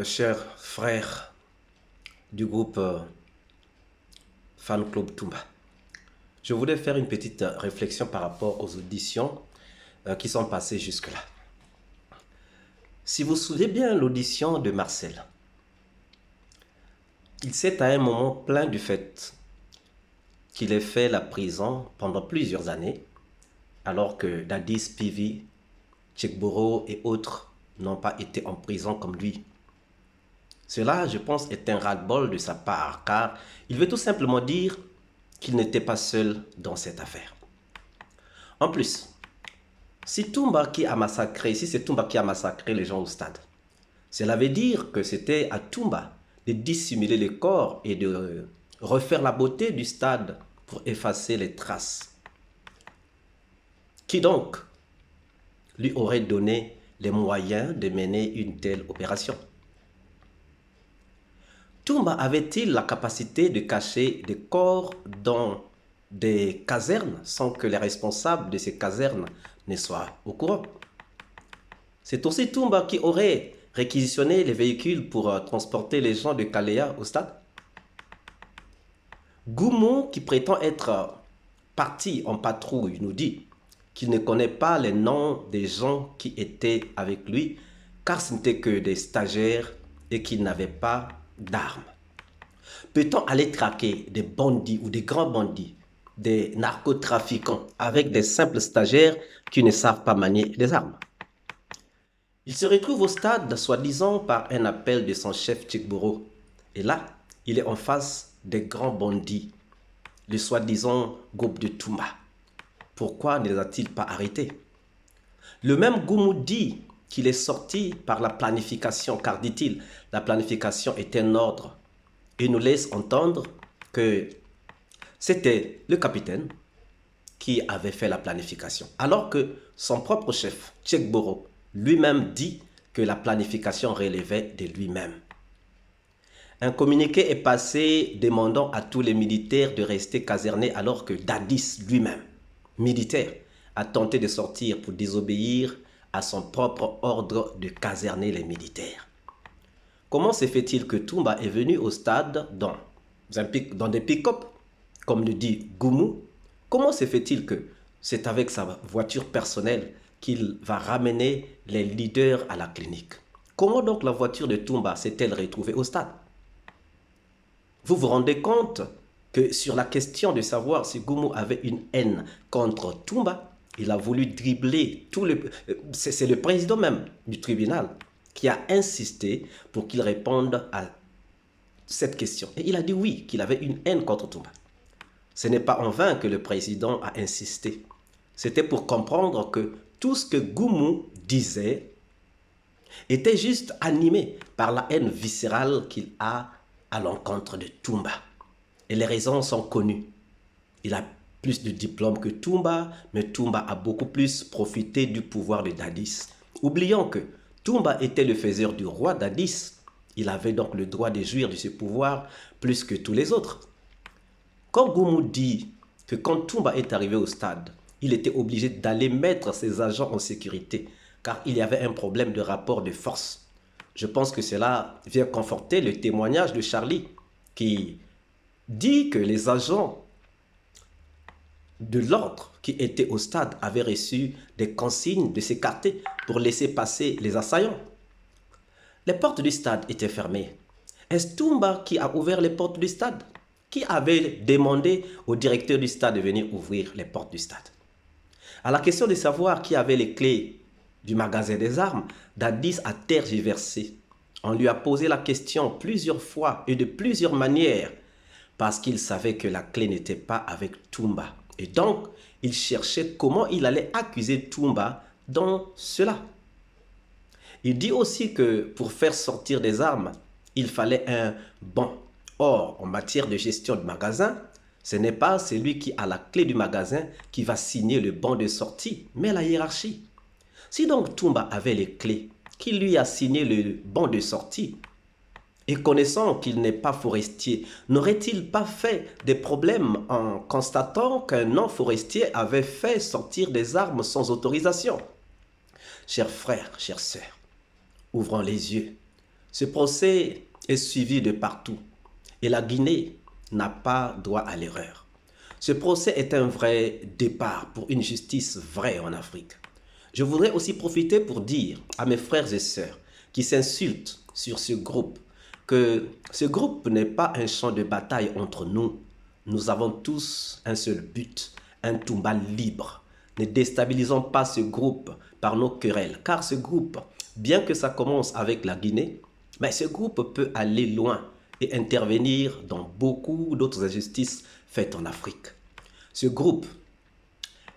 Chers frères du groupe Fan Club Toumba, je voulais faire une petite réflexion par rapport aux auditions qui sont passées jusque-là. Si vous vous souvenez bien l'audition de Marcel, il s'est à un moment plaint du fait qu'il ait fait la prison pendant plusieurs années, alors que Dadis, Pivi, Tchekboro et autres n'ont pas été en prison comme lui. Cela, je pense, est un ras-le-bol de sa part, car il veut tout simplement dire qu'il n'était pas seul dans cette affaire. En plus, si c'est Toumba qui a massacré les gens au stade, cela veut dire que c'était à Toumba de dissimuler les corps et de refaire la beauté du stade pour effacer les traces. Qui donc lui aurait donné les moyens de mener une telle opération? Toumba avait-il la capacité de cacher des corps dans des casernes sans que les responsables de ces casernes ne soient au courant? C'est aussi Toumba qui aurait réquisitionné les véhicules pour transporter les gens de Kalea au stade. Goumou, qui prétend être parti en patrouille, nous dit qu'il ne connaît pas les noms des gens qui étaient avec lui, car ce n'étaient que des stagiaires et qu'ils n'avaient pas d'armes. Peut-on aller traquer des bandits ou des grands bandits, des narcotrafiquants, avec des simples stagiaires qui ne savent pas manier des armes? Il se retrouve au stade, soi-disant par un appel de son chef Tchekboro. Et là, il est en face des grands bandits, le soi-disant groupe de Toumba. Pourquoi ne les a-t-il pas arrêtés? Le même Goumou dit qu'il est sorti par la planification, car dit-il, la planification est un ordre. Et nous laisse entendre que c'était le capitaine qui avait fait la planification. Alors que son propre chef, Tchekboro, lui-même dit que la planification relevait de lui-même. Un communiqué est passé demandant à tous les militaires de rester casernés alors que Dadis lui-même, militaire, a tenté de sortir pour désobéir à son propre ordre de caserner les militaires. Comment se fait-il que Toumba est venu au stade dans des pick-up, comme le dit Goumou? Comment se fait-il que c'est avec sa voiture personnelle qu'il va ramener les leaders à la clinique? Comment donc la voiture de Toumba s'est-elle retrouvée au stade? Vous vous rendez compte que sur la question de savoir si Goumou avait une haine contre Toumba, il a voulu dribbler tout le... C'est le président même du tribunal qui a insisté pour qu'il réponde à cette question. Et il a dit oui, qu'il avait une haine contre Toumba. Ce n'est pas en vain que le président a insisté. C'était pour comprendre que tout ce que Goumou disait était juste animé par la haine viscérale qu'il a à l'encontre de Toumba. Et les raisons sont connues. Il a plus de diplômes que Toumba, mais Toumba a beaucoup plus profité du pouvoir de Dadis. Oublions que Toumba était le faiseur du roi Dadis. Il avait donc le droit de jouir de ce pouvoir plus que tous les autres. Quand Goumou dit que quand Toumba est arrivé au stade, il était obligé d'aller mettre ses agents en sécurité, car il y avait un problème de rapport de force. Je pense que cela vient conforter le témoignage de Charlie, qui dit que les agents de l'ordre qui étaient au stade avaient reçu des consignes de s'écarter pour laisser passer les assaillants. Les portes du stade étaient fermées. Est-ce Toumba qui a ouvert les portes du stade? Qui avait demandé au directeur du stade de venir ouvrir les portes du stade? À la question de savoir qui avait les clés du magasin des armes, Dadis a tergiversé. On lui a posé la question plusieurs fois et de plusieurs manières parce qu'il savait que la clé n'était pas avec Toumba. Et donc, il cherchait comment il allait accuser Toumba dans cela. Il dit aussi que pour faire sortir des armes, il fallait un bon. Or, en matière de gestion de magasin, ce n'est pas celui qui a la clé du magasin qui va signer le bon de sortie, mais la hiérarchie. Si donc Toumba avait les clés, qui lui a signé le bon de sortie, et connaissant qu'il n'est pas forestier, n'aurait-il pas fait des problèmes en constatant qu'un non-forestier avait fait sortir des armes sans autorisation? Chers frères, chères sœurs, ouvrons les yeux. Ce procès est suivi de partout et la Guinée n'a pas droit à l'erreur. Ce procès est un vrai départ pour une justice vraie en Afrique. Je voudrais aussi profiter pour dire à mes frères et sœurs qui s'insultent sur ce groupe que ce groupe n'est pas un champ de bataille entre nous. Nous avons tous un seul but, un Toumba libre. Ne déstabilisons pas ce groupe par nos querelles, car ce groupe, bien que ça commence avec la Guinée, mais ce groupe peut aller loin et intervenir dans beaucoup d'autres injustices faites en Afrique. Ce groupe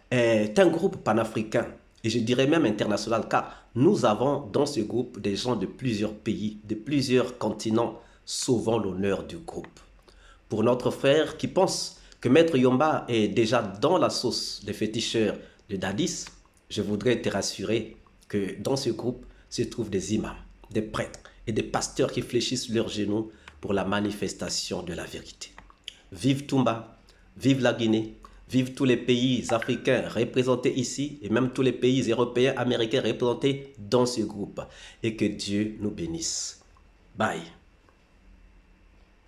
est un groupe panafricain et je dirais même international car nous avons dans ce groupe des gens de plusieurs pays, de plusieurs continents sauvant l'honneur du groupe. Pour notre frère qui pense que Maître Yomba est déjà dans la sauce des féticheurs de Dadis, je voudrais te rassurer que dans ce groupe se trouvent des imams, des prêtres et des pasteurs qui fléchissent leurs genoux pour la manifestation de la vérité. Vive Toumba, vive la Guinée, vive tous les pays africains représentés ici et même tous les pays européens, américains représentés dans ce groupe. Et que Dieu nous bénisse. Bye.